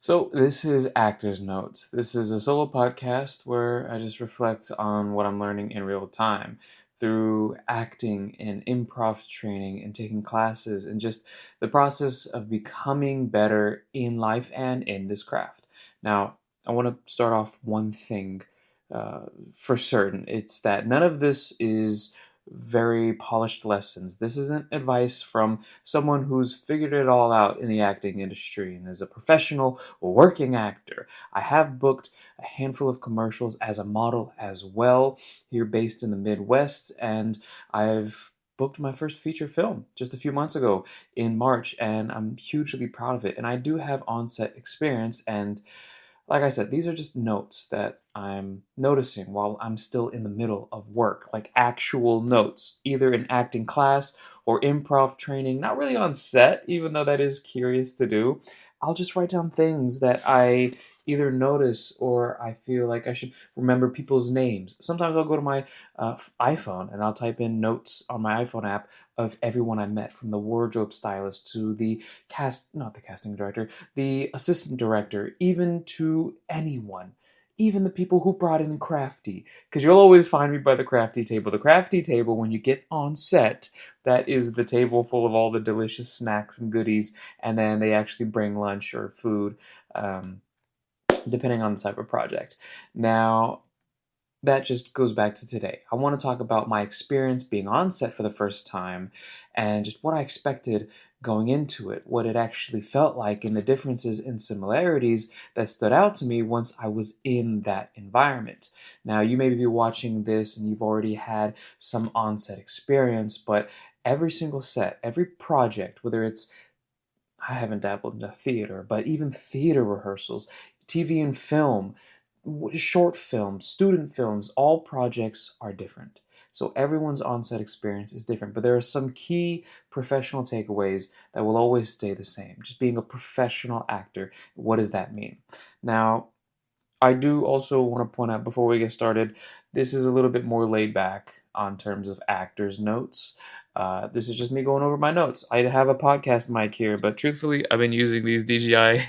So, this is Actors Notes. This is a solo podcast where I just reflect on what I'm learning in real time through acting and improv training and taking classes and just the process of becoming better in life and in this craft. Now, I want to start off one thing for certain. It's that none of this is very polished lessons. This isn't advice from someone who's figured it all out in the acting industry and is a professional working actor. I have booked a handful of commercials as a model as well, here based in the Midwest, and I've booked my first feature film just a few months ago in March, and I'm hugely proud of it. And I do have on-set experience, and like I said, these are just notes that I'm noticing while I'm still in the middle of work, like actual notes, either in acting class or improv training, not really on set, even though that is curious to do. I'll just write down things that I either notice or I feel like I should remember people's names. Sometimes I'll go to my iPhone and I'll type in notes on my iPhone app of everyone I met, from the wardrobe stylist to the not the casting director, the assistant director, even to anyone. Even the people who brought in Crafty. Because you'll always find me by the Crafty table. The Crafty table, when you get on set, that is the table full of all the delicious snacks and goodies, and then they actually bring lunch or food, depending on the type of project. Now, that just goes back to today. I want to talk about my experience being on set for the first time and just what I expected going into it, what it actually felt like, and the differences and similarities that stood out to me once I was in that environment. Now, you may be watching this and you've already had some on-set experience, but every single set, every project, whether it's I haven't dabbled into theater, but even theater rehearsals, TV and film, short films, student films, all projects are different. So everyone's on-set experience is different, but there are some key professional takeaways that will always stay the same. Just being a professional actor, what does that mean? Now, I do also want to point out before we get started, this is a little bit more laid back on terms of actors' notes. This is just me going over my notes. I have a podcast mic here, but truthfully, I've been using these DJI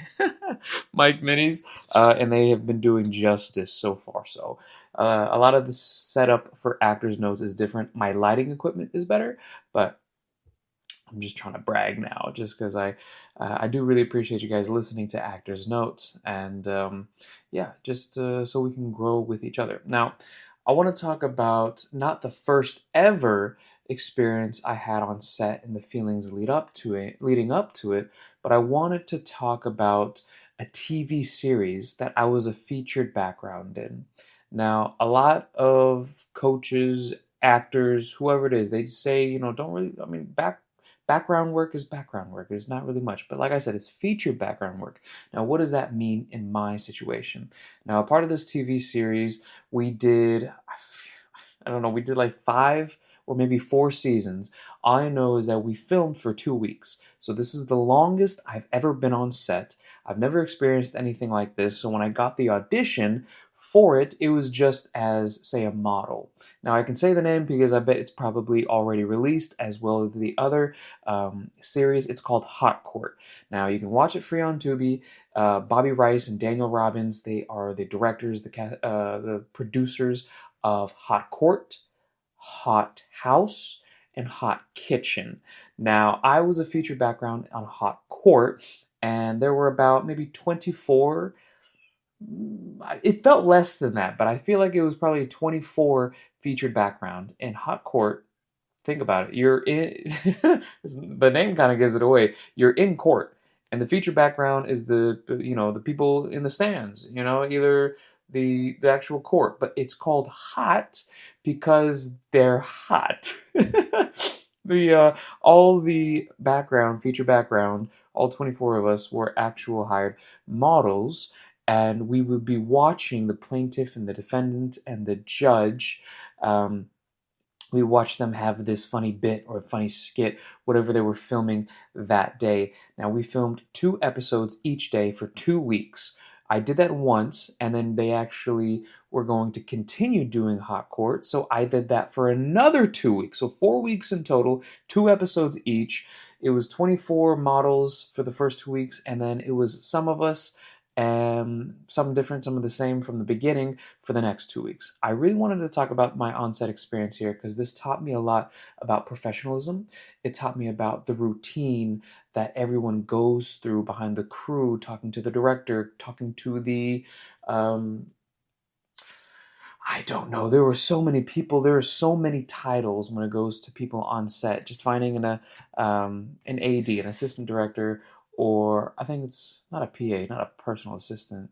mic minis, and they have been doing justice so far. So, a lot of the setup for actors' notes is different. My lighting equipment is better, but I'm just trying to brag now, just because I do really appreciate you guys listening to Actors Notes, and yeah, just so we can grow with each other. Now, I want to talk about not the first ever experience I had on set and the feelings leading up to it, but I wanted to talk about a TV series that I was a featured background in. Now, a lot of coaches, actors, whoever it is, they say, don't really, I mean, background work is background work. It's not really much. But like I said, it's featured background work. Now, what does that mean in my situation? Now, a part of this TV series, we did, I don't know, we did like 5 or maybe 4 seasons. All I know is that we filmed for 2 weeks. So this is the longest I've ever been on set. I've never experienced anything like this. So when I got the audition for it, it was just as, say, a model. Now I can say the name because I bet it's probably already released, as well as the other series. It's called Hot Court. Now you can watch it free on Tubi. Bobby Rice and Daniel Robbins, they are the directors, the producers of Hot Court, Hot House, and Hot Kitchen. Now, I was a featured background on Hot Court, and there were about maybe 24. It felt less than that, but I feel like it was probably 24 featured background in Hot Court. Think about it. You're in, the name kind of gives it away. You're in court, and the feature background is the people in the stands. Either the actual court, but it's called hot because they're hot. All the feature background, all 24 of us were actual hired models, and we would be watching the plaintiff and the defendant and the judge. We watched them have this funny bit or funny skit, whatever they were filming that day. Now, we filmed 2 episodes each day for 2 weeks. I did that once, and then they actually were going to continue doing Hot Court, so I did that for another 2 weeks. So 4 weeks in total, 2 episodes each. It was 24 models for the first 2 weeks, and then it was some of us some different, some of the same from the beginning for the next 2 weeks. I really wanted to talk about my on-set experience here because this taught me a lot about professionalism. It taught me about the routine that everyone goes through behind the crew, talking to the director, talking to the I don't know. There were so many people. There are so many titles when it goes to people on set. Just finding an AD, an assistant director, or I think it's not a PA, not a personal assistant.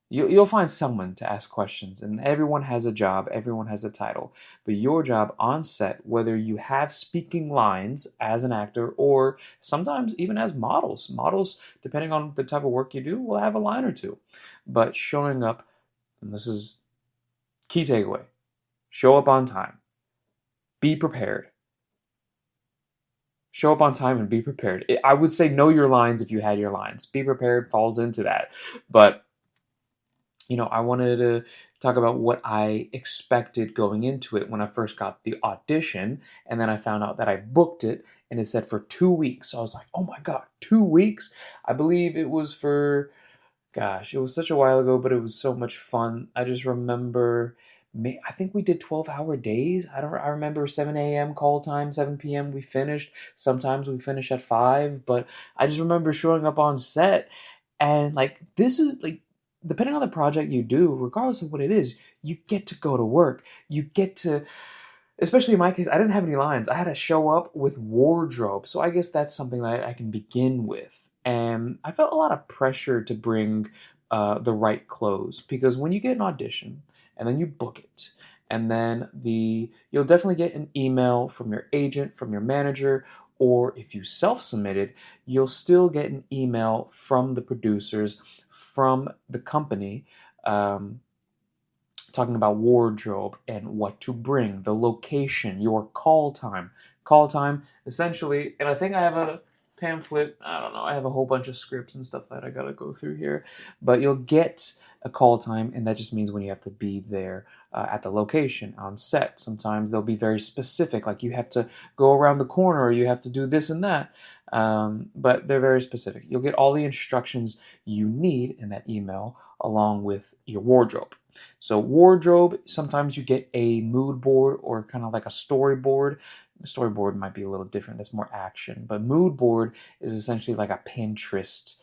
You'll find someone to ask questions, and everyone has a job. Everyone has a title. But your job on set, whether you have speaking lines as an actor, or sometimes even as models, depending on the type of work you do, will have a line or two. But showing up, and this is key takeaway: show up on time. Be prepared. Show up on time and be prepared. I would say know your lines if you had your lines. Be prepared falls into that. But, I wanted to talk about what I expected going into it when I first got the audition. And then I found out that I booked it and it said for 2 weeks. So I was like, oh my God, 2 weeks? I believe it was for Gosh, it was such a while ago, but it was so much fun. I just remember, I think we did 12-hour days. I remember 7 a.m. call time, 7 p.m. we finished. Sometimes we finish at 5, but I just remember showing up on set and like this is like depending on the project you do, regardless of what it is, you get to go to work. You get to Especially in my case, I didn't have any lines. I had to show up with wardrobe. So I guess that's something that I can begin with. And I felt a lot of pressure to bring the right clothes because when you get an audition and then you book it, and then you'll definitely get an email from your agent, from your manager, or if you self-submitted, you'll still get an email from the producers, from the company. Talking about wardrobe and what to bring, the location, your call time. Call time, essentially, and I think I have a pamphlet. I don't know. I have a whole bunch of scripts and stuff that I got to go through here. But you'll get a call time, and that just means when you have to be there at the location on set. Sometimes they'll be very specific, like you have to go around the corner or you have to do this and that. But they're very specific. You'll get all the instructions you need in that email along with your wardrobe. So wardrobe, sometimes you get a mood board or kind of like a storyboard. The storyboard might be a little different. That's more action. But mood board is essentially like a Pinterest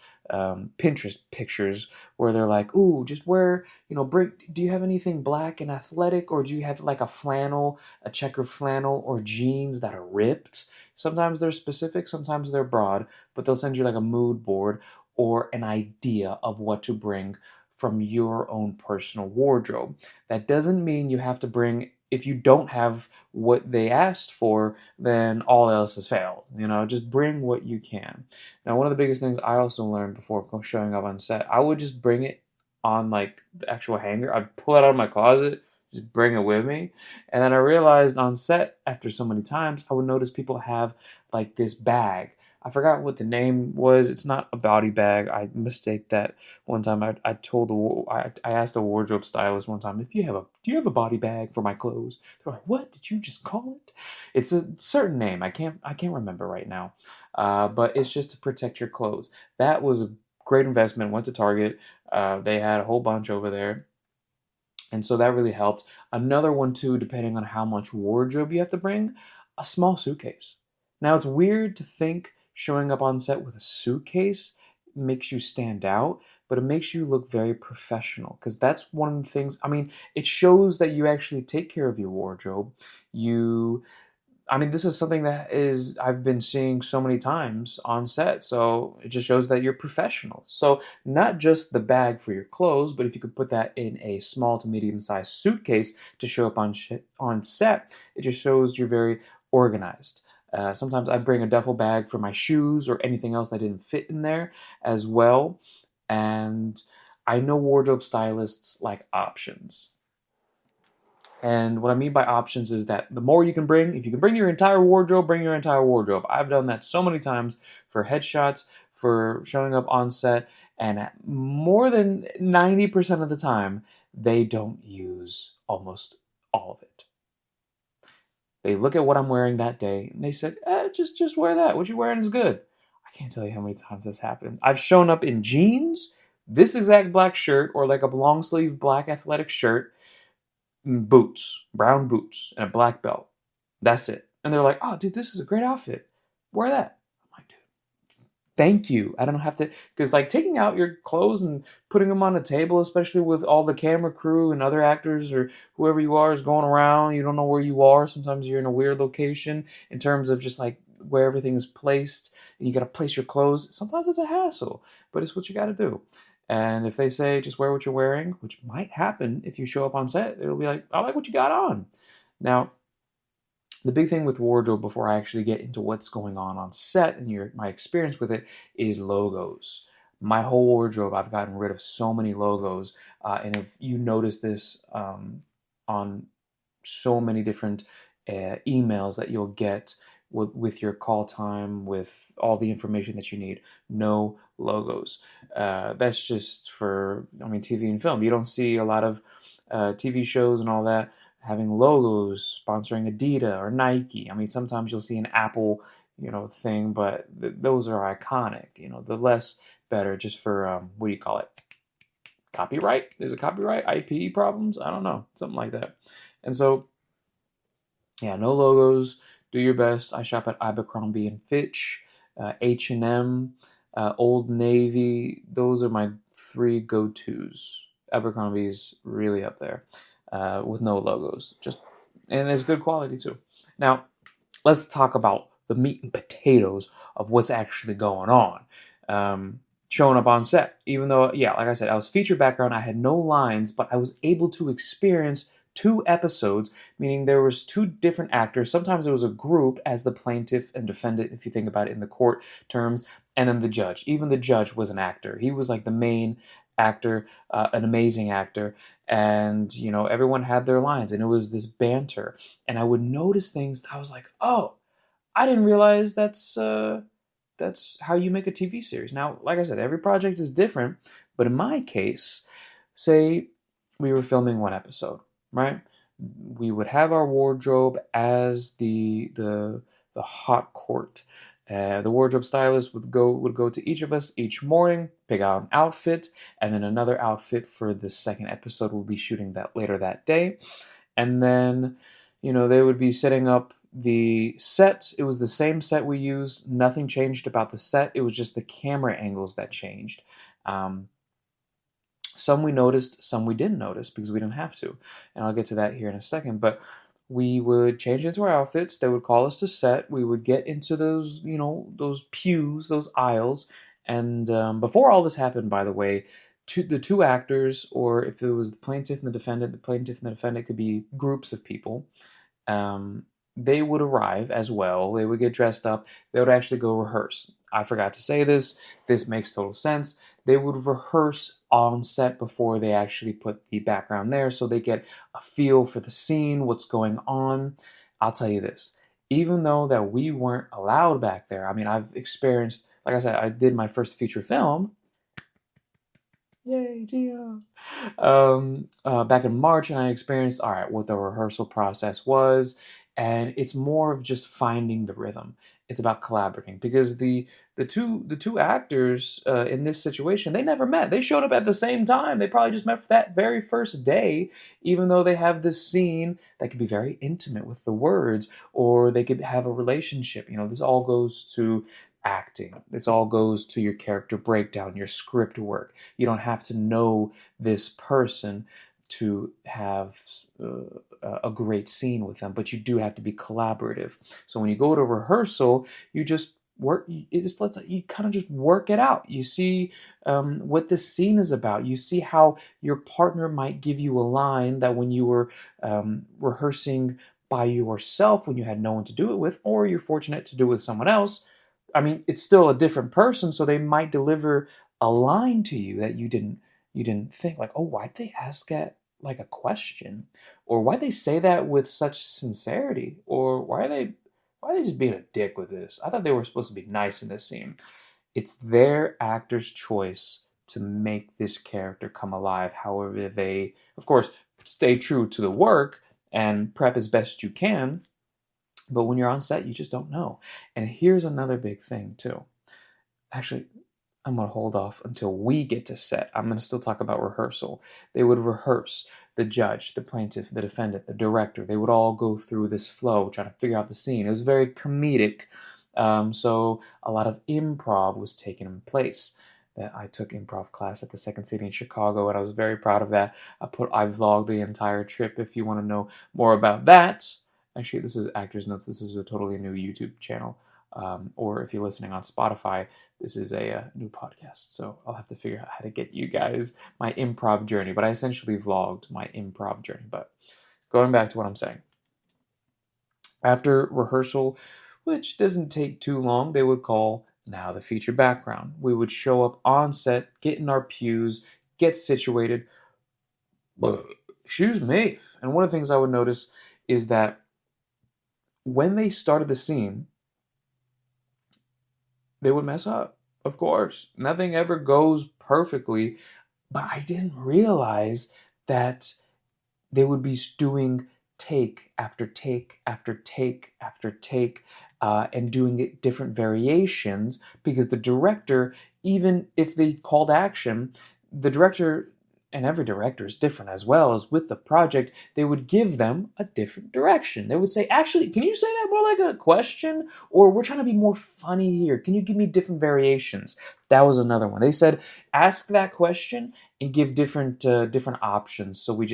pictures where they're like, ooh, just wear, do you have anything black and athletic, or do you have like a flannel, a checker flannel, or jeans that are ripped? Sometimes they're specific, sometimes they're broad, but they'll send you like a mood board or an idea of what to bring from your own personal wardrobe. That doesn't mean you have to bring, if you don't have what they asked for, then all else has failed. Just bring what you can. Now, one of the biggest things I also learned before showing up on set, I would just bring it on like the actual hanger. I'd pull it out of my closet, just bring it with me. And then I realized on set, after so many times, I would notice people have like this bag. I forgot what the name was. It's not a body bag. I mistake that one time. I asked a wardrobe stylist one time, do you have a body bag for my clothes? They're like, what did you just call it? It's a certain name. I can't remember right now. But it's just to protect your clothes. That was a great investment. Went to Target. They had a whole bunch over there. And so that really helped. Another one too, depending on how much wardrobe you have to bring, a small suitcase. Now it's weird to think showing up on set with a suitcase makes you stand out, but it makes you look very professional because that's one of the things. I mean, it shows that you actually take care of your wardrobe. This is something that I've been seeing so many times on set. So it just shows that you're professional. So not just the bag for your clothes, but if you could put that in a small to medium sized suitcase to show up on set, it just shows you're very organized. Sometimes I bring a duffel bag for my shoes or anything else that didn't fit in there as well. And I know wardrobe stylists like options. And what I mean by options is that the more you can bring, if you can bring your entire wardrobe, bring your entire wardrobe. I've done that so many times for headshots, for showing up on set, and at more than 90% of the time, they don't use almost all of it. They look at what I'm wearing that day, and they said, just wear that. What you're wearing is good. I can't tell you how many times this happened. I've shown up in jeans, this exact black shirt or like a long sleeve black athletic shirt, boots, brown boots, and a black belt. That's it. And they're like, oh, dude, this is a great outfit. Wear that. I'm like, dude, thank you. I don't have to, because like taking out your clothes and putting them on a table, especially with all the camera crew and other actors or whoever you are is going around, you don't know where you are. Sometimes you're in a weird location in terms of just like where everything is placed and you got to place your clothes. Sometimes it's a hassle, but it's what you got to do. And if they say just wear what you're wearing, which might happen if you show up on set, it'll be like, I like what you got on. Now, the big thing with wardrobe before I actually get into what's going on set and my experience with it is logos. My whole wardrobe, I've gotten rid of so many logos. And if you notice this on so many different emails that you'll get with your call time, with all the information that you need, no logos. That's just for, TV and film. You don't see a lot of TV shows and all that having logos sponsoring Adidas or Nike. Sometimes you'll see an Apple, thing, but those are iconic. The less better, just for what do you call it? Copyright? Is it copyright? IP problems? I don't know, something like that. And so, yeah, no logos. Do your best. I shop at Abercrombie and Fitch, H&M, Old Navy. Those are my 3 go-tos. Abercrombie's really up there with no logos. And it's good quality too. Now, let's talk about the meat and potatoes of what's actually going on. Showing up on set. Even though, yeah, like I said, I was feature background. I had no lines, but I was able to experience 2 episodes, meaning there was 2 different actors. Sometimes it was a group as the plaintiff and defendant, if you think about it in the court terms, and then the judge. Even the judge was an actor. He was like the main actor, an amazing actor, and everyone had their lines, and it was this banter. And I would notice things. I was like, oh, I didn't realize that's how you make a TV series. Now, like I said, every project is different, but in my case, say we were filming 1 episode, right? We would have our wardrobe as the hot court. The wardrobe stylist would go to each of us each morning, pick out an outfit, and then another outfit for the second episode. We'll be shooting that later that day, and then they would be setting up the set. It was the same set we used. Nothing changed about the set. It was just the camera angles that changed. Some we noticed, some we didn't notice because we didn't have to. And I'll get to that here in a second. But we would change into our outfits. They would call us to set. We would get into those, those pews, those aisles. And before all this happened, by the way, the 2 actors, or if it was the plaintiff and the plaintiff and the defendant could be groups of people. They would arrive as well. They would get dressed up. They would actually go rehearse. I forgot to say this. This makes total sense. They would rehearse on set before they actually put the background there, so they get a feel for the scene, what's going on. I'll tell you this. Even though that we weren't allowed back there, I've experienced, like I said, I did my first feature film. Yay, Gio. Back in March, and I experienced, all right, what the rehearsal process was, and it's more of just finding the rhythm. It's about collaborating because the two actors in this situation, they never met. They showed up at the same time. They probably just met for that very first day, even though they have this scene that could be very intimate with the words, or they could have a relationship. This all goes to acting. This all goes to your character breakdown, your script work. You don't have to know this person to have a great scene with them, but you do have to be collaborative. So when you go to rehearsal, you just work. It just lets you kind of just work it out. You see what this scene is about. You see how your partner might give you a line that when you were rehearsing by yourself, when you had no one to do it with, or you're fortunate to do it with someone else. It's still a different person, so they might deliver a line to you that you didn't think, like, oh, why'd they ask that like a question, or why'd they say that with such sincerity, or why are they just being a dick with this? I thought they were supposed to be nice in this scene. It's their actor's choice to make this character come alive. However, they, of course, stay true to the work and prep as best you can. But when you're on set, you just don't know. And here's another big thing, too. Actually, I'm going to hold off until we get to set. I'm going to still talk about rehearsal. They would rehearse, the judge, the plaintiff, the defendant, the director. They would all go through this flow, trying to figure out the scene. It was very comedic. So a lot of improv was taken in place. That I took improv class at the Second City in Chicago, and I was very proud of that. I vlogged the entire trip. If you want to know more about that, actually, this is Actors Notes. This is a totally new YouTube channel. Or if you're listening on Spotify, this is a new podcast. So I'll have to figure out how to get you guys my improv journey. But I essentially vlogged my improv journey. But going back to what I'm saying. After rehearsal, which doesn't take too long, they would call now the feature background. We would show up on set, get in our pews, get situated. Excuse me. And one of the things I would notice is that when they started the scene, they would mess up. Of course, nothing ever goes perfectly, but I didn't realize that they would be doing take after take after take after take, and doing it different variations, because the director, even if they called action, the director, and every director is different as well as with the project, they would give them a different direction. They would say, actually, can you say that more like a question? Or we're trying to be more funny here. Can you give me different variations? That was another one. They said, ask that question and give different options. So we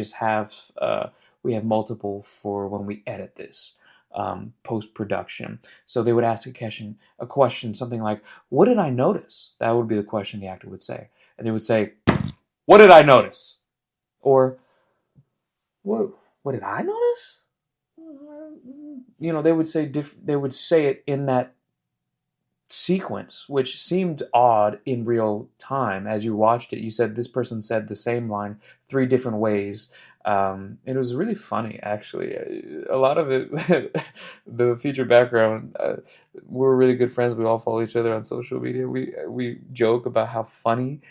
have multiple for when we edit this post-production. So they would ask a question, something like, what did I notice? That would be the question the actor would say. And they would say, what did I notice? Or, what did I notice? They would say they would say it in that sequence, which seemed odd in real time. As you watched it, you said this person said the same line 3 different ways. It was really funny, actually. A lot of it, the feature background, we're really good friends. We all follow each other on social media. We joke about how funny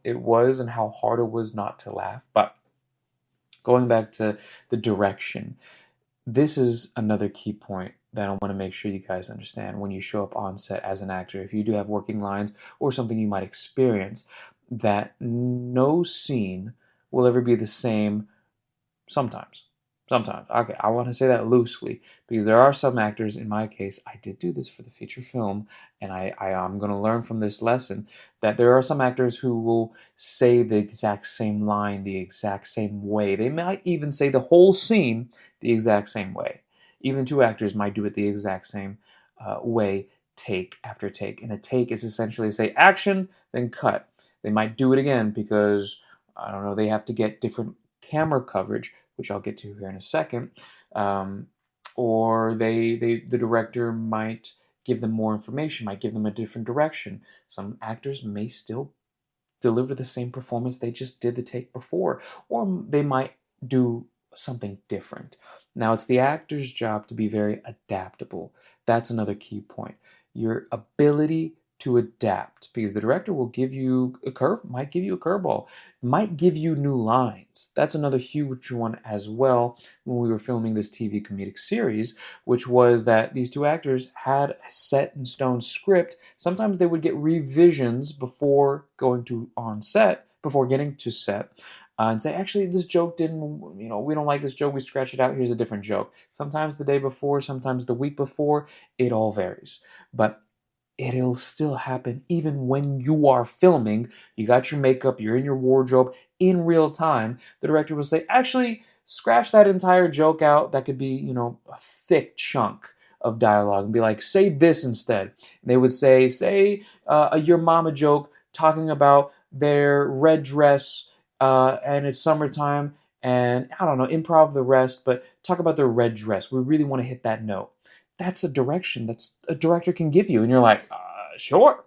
it was and how hard it was not to laugh. But going back to the direction, this is another key point that I want to make sure you guys understand when you show up on set as an actor. If you do have working lines or something you might experience, that no scene will ever be the same. Sometimes. Okay, I want to say that loosely, because there are some actors, in my case, I did do this for the feature film, and I am going to learn from this lesson, that there are some actors who will say the exact same line the exact same way. They might even say the whole scene the exact same way. Even 2 actors might do it the exact same way, take after take. And a take is essentially say action, then cut. They might do it again because, I don't know, they have to get different camera coverage, which I'll get to here in a second, or the director might give them more information, might give them a different direction. Some actors may still deliver the same performance they just did the take before, or they might do something different. Now, it's the actor's job to be very adaptable. That's another key point. Your ability to adapt, because the director will give you might give you a curveball, might give you new lines. That's another huge one as well when we were filming this TV comedic series, which was that these 2 actors had a set in stone script. Sometimes they would get revisions before getting to set. And say, actually, this joke we don't like this joke, we scratch it out, here's a different joke. Sometimes the day before, sometimes the week before, it all varies. But it'll still happen even when you are filming. You got your makeup, you're in your wardrobe in real time. The director will say, actually, scratch that entire joke out. That could be, a thick chunk of dialogue, and be like, say this instead. And they would say a your mama joke talking about their red dress, and it's summertime, and I don't know, improv the rest, but talk about their red dress. We really want to hit that note. That's a direction that's a director can give you. And you're like, sure.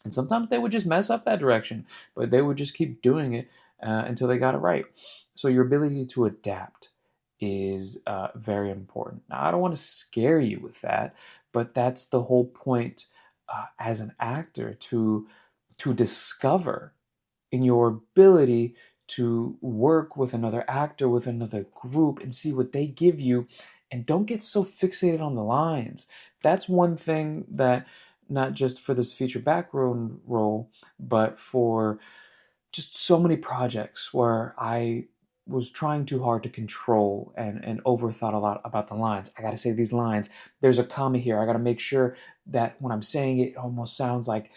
And sometimes they would just mess up that direction, but they would just keep doing it until they got it right. So your ability to adapt is very important. Now, I don't want to scare you with that, but that's the whole point as an actor, to discover in your ability to work with another actor, with another group, and see what they give you. And don't get so fixated on the lines. That's one thing that not just for this feature background role, but for just so many projects where I was trying too hard to control and overthought a lot about the lines. I got to say these lines. There's a comma here. I got to make sure that when I'm saying it, it almost sounds like,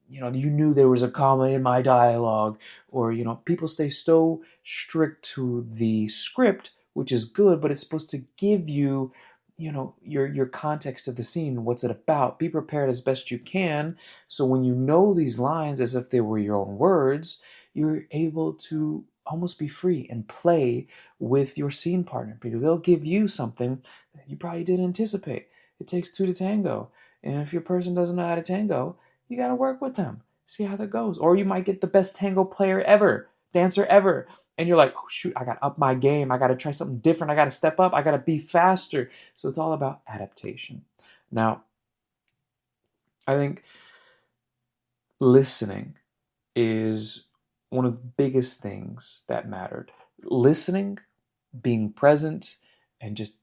you knew there was a comma in my dialogue. Or, people stay so strict to the script, which is good, but it's supposed to give you, your context of the scene. What's it about? Be prepared as best you can. So when you know these lines as if they were your own words, you're able to almost be free and play with your scene partner, because they'll give you something that you probably didn't anticipate. It takes two to tango. And if your person doesn't know how to tango, you got to work with them, see how that goes. Or you might get the best tango player ever, dancer ever. And you're like, oh, shoot, I got to up my game. I got to try something different. I got to step up. I got to be faster. So it's all about adaptation. Now, I think listening is one of the biggest things that mattered. Listening, being present, and just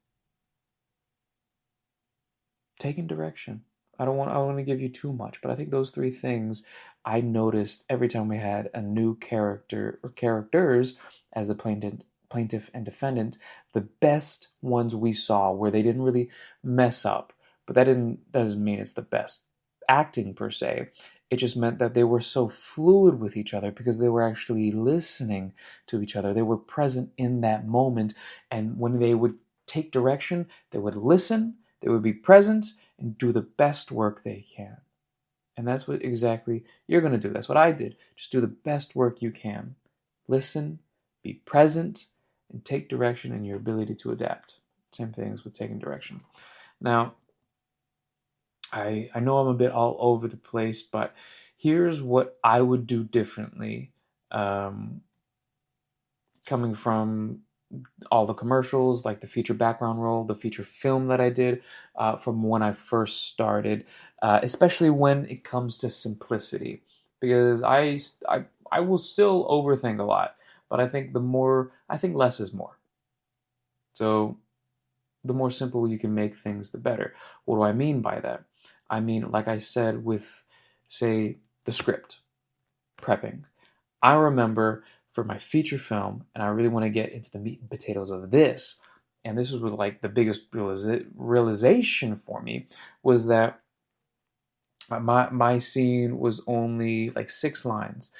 taking direction. I don't want to give you too much, but I think those three things I noticed every time we had a new character or characters as the plaintiff and defendant. The best ones we saw where they didn't really mess up, but doesn't mean it's the best acting per se. It just meant that they were so fluid with each other because they were actually listening to each other. They were present in that moment, and when they would take direction, they would listen, they would be present, and do the best work they can. And that's what exactly you're going to do. That's what I did. Just do the best work you can. Listen, be present, and take direction and your ability to adapt. Same things with taking direction. Now, I know I'm a bit all over the place, but here's what I would do differently, coming from all the commercials, like the feature background role, the feature film that I did, from when I first started, especially when it comes to simplicity, because I will still overthink a lot, but I think less is more. So the more simple you can make things, the better. What do I mean by that? I mean, like I said, with, say, the script, prepping. I remember for my feature film, and I really want to get into the meat and potatoes of this, and this was like the biggest realization for me, was that my scene was only like 6 lines,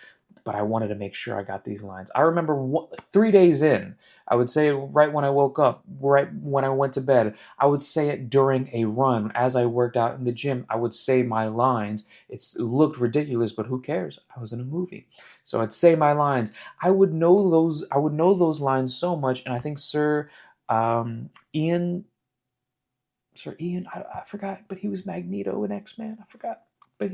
but I wanted to make sure I got these lines. I remember 3 days in, I would say it right when I woke up, right when I went to bed. I would say it during a run. As I worked out in the gym, I would say my lines. It looked ridiculous, but who cares? I was in a movie. So I'd say my lines. I would know those lines so much, and I think Ian Sir Ian, I forgot, but he was Magneto in X-Men. I forgot, but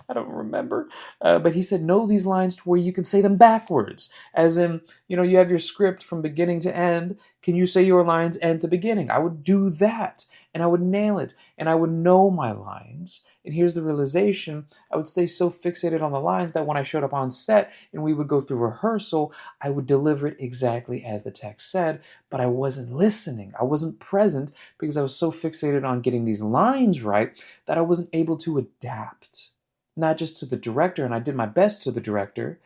I don't remember. But he said, know these lines to where you can say them backwards. As in, you have your script from beginning to end. Can you say your lines end to beginning? I would do that, and I would nail it, and I would know my lines. And here's the realization. I would stay so fixated on the lines that when I showed up on set and we would go through rehearsal, I would deliver it exactly as the text said, but I wasn't listening. I wasn't present because I was so fixated on getting these lines right that I wasn't able to adapt. Not just to the director, and I did my best to the director,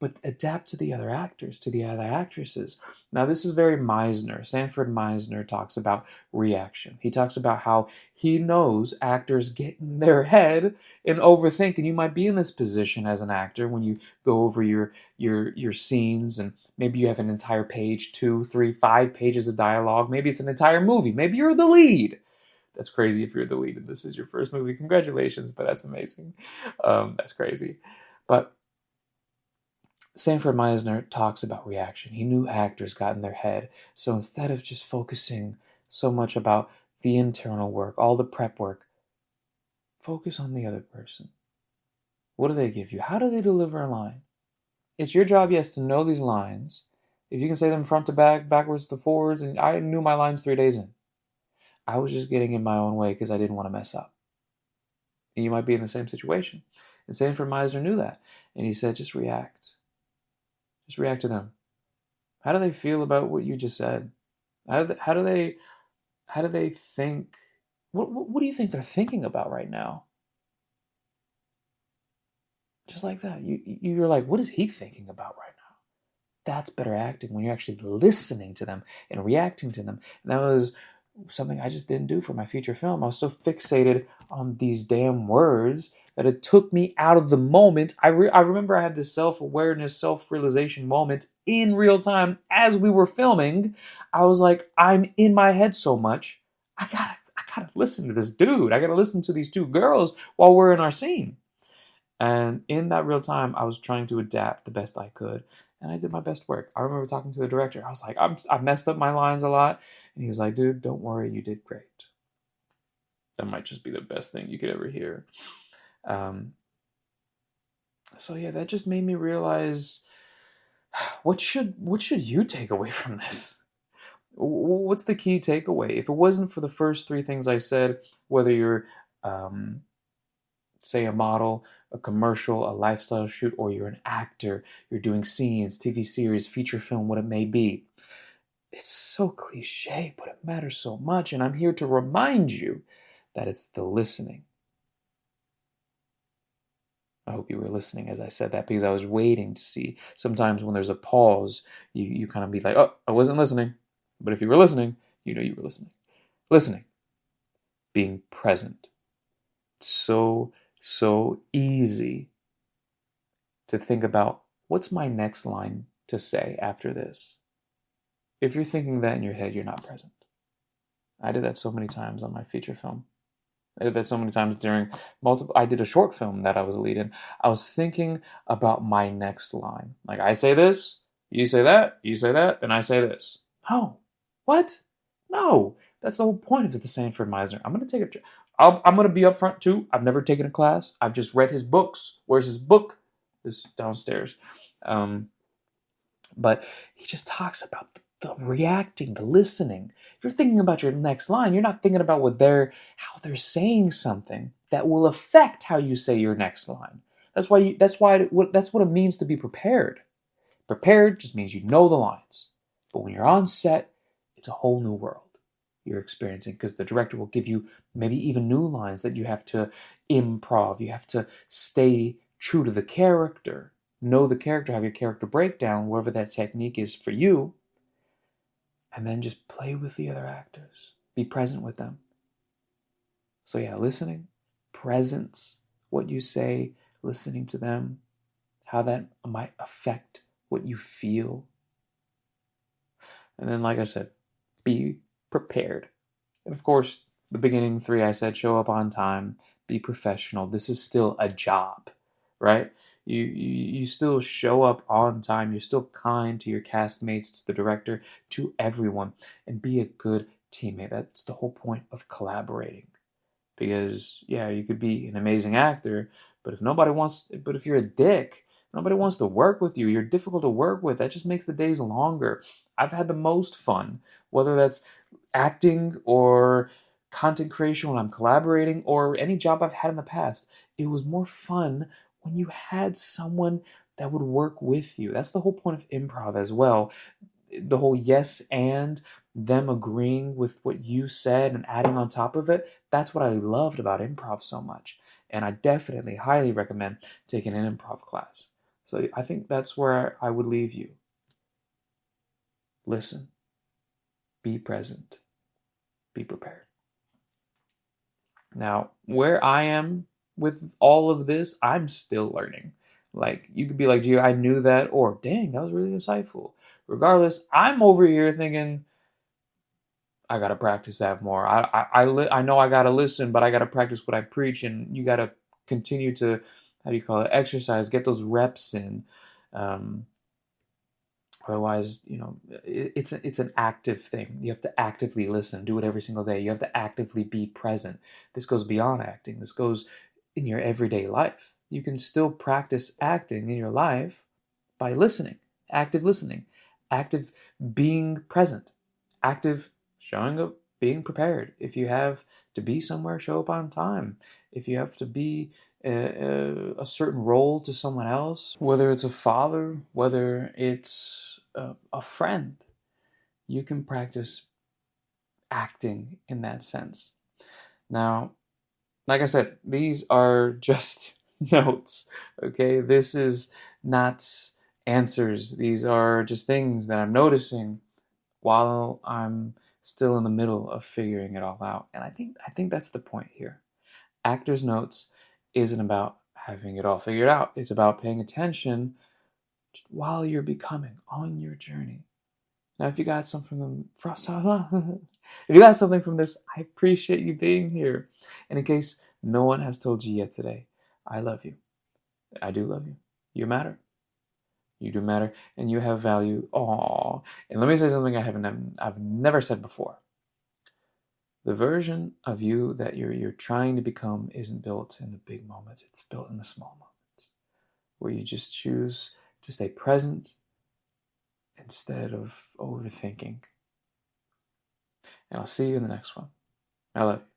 but adapt to the other actors, to the other actresses. Now, this is very Meisner. Sanford Meisner talks about reaction. He talks about how he knows actors get in their head and overthink, and you might be in this position as an actor when you go over your scenes, and maybe you have an entire page, 2, 3, 5 pages of dialogue. Maybe it's an entire movie. Maybe you're the lead. That's crazy if you're the lead and this is your first movie. Congratulations, but that's amazing. That's crazy. But Sanford Meisner talks about reaction. He knew actors got in their head. So instead of just focusing so much about the internal work, all the prep work, focus on the other person. What do they give you? How do they deliver a line? It's your job, yes, to know these lines. If you can say them front to back, backwards to forwards, and I knew my lines 3 days in. I was just getting in my own way because I didn't want to mess up. And you might be in the same situation. And Sanford Meisner knew that. And he said, just react. Just react to them. How do they feel about what you just said? How do they think? What do you think they're thinking about right now? Just like that. You're like, what is he thinking about right now? That's better acting, when you're actually listening to them and reacting to them. And that was something I just didn't do for my feature film. I was so fixated on these damn words that it took me out of the moment. I remember I had this self-awareness, self-realization moment in real time as we were filming. I was like, I'm in my head so much. I gotta listen to this dude. I gotta listen to these two girls while we're in our scene. And in that real time, I was trying to adapt the best I could. And I did my best work. I remember talking to the director. I was like, I messed up my lines a lot. And he was like, dude, don't worry. You did great. That might just be the best thing you could ever hear. Um, so yeah, that just made me realize, what should you take away from this? What's the key takeaway? If it wasn't for the first three things I said, whether you're say a model, a commercial, a lifestyle shoot, or you're an actor, you're doing scenes, TV series, feature film, what it may be. It's so cliche, but it matters so much. And I'm here to remind you that it's the listening. I hope you were listening as I said that, because I was waiting to see. Sometimes when there's a pause, you kind of be like, oh, I wasn't listening. But if you were listening, you know you were listening. Listening, being present. So easy to think about, what's my next line to say after this? If you're thinking that in your head, you're not present. I did that so many times on my feature film. I did that so many times during I did a short film that I was leading. I was thinking about my next line. Like, I say this, you say that, then I say this. No. What? No. That's the whole point of the Sanford Meisner. I'm going to take a... I'm going to be upfront too. I've never taken a class. I've just read his books. Where's his book? It's downstairs. But he just talks about the reacting, the listening. If you're thinking about your next line, you're not thinking about how they're saying something that will affect how you say your next line. That's what it means to be prepared. Prepared just means you know the lines. But when you're on set, it's a whole new world you're experiencing, because the director will give you maybe even new lines that you have to improv. You have to stay true to the character, know the character, have your character breakdown, whatever that technique is for you, and then just play with the other actors. Be present with them. So yeah, listening, presence, what you say, listening to them, how that might affect what you feel. And then, like I said, be prepared. And of course, the beginning three I said, show up on time, be professional. This is still a job, right? You still show up on time. You're still kind to your castmates, to the director, to everyone, and be a good teammate. That's the whole point of collaborating. Because yeah, you could be an amazing actor, but if you're a dick, nobody wants to work with you. You're difficult to work with. That just makes the days longer. I've had the most fun, whether that's acting or content creation when I'm collaborating, or any job I've had in the past. It was more fun when you had someone that would work with you. That's the whole point of improv as well. The whole yes and them agreeing with what you said and adding on top of it. That's what I loved about improv so much. And I definitely highly recommend taking an improv class. So I think that's where I would leave you. Listen, be present, be prepared. Now, where I am with all of this, I'm still learning. Like, you could be like, gee, I knew that, or dang, that was really insightful. Regardless, I'm over here thinking, I gotta practice that more. I know I gotta listen, but I gotta practice what I preach, and you gotta continue to, how do you call it, exercise, get those reps in. Um, Otherwise, it's an active thing. You have to actively listen, do it every single day. You have to actively be present. This goes beyond acting. This goes in your everyday life. You can still practice acting in your life by listening, active being present, active showing up, being prepared. If you have to be somewhere, show up on time. If you have to be a certain role to someone else, whether it's a father, whether it's a friend, you can practice acting in that sense. Now, like I said, these are just notes. Okay, this is not answers. These are just things that I'm noticing while I'm still in the middle of figuring it all out. And I think that's the point here. Actor's notes isn't about having it all figured out. It's about paying attention while you're becoming on your journey. Now, if you got something from if you got something from this, I appreciate you being here. And in case no one has told you yet today, I love you. I do love you. You matter. You do matter, and you have value. Aww. And let me say something I've never said before. The version of you that you're trying to become isn't built in the big moments. It's built in the small moments, where you just choose to stay present instead of overthinking. And I'll see you in the next one. I love you.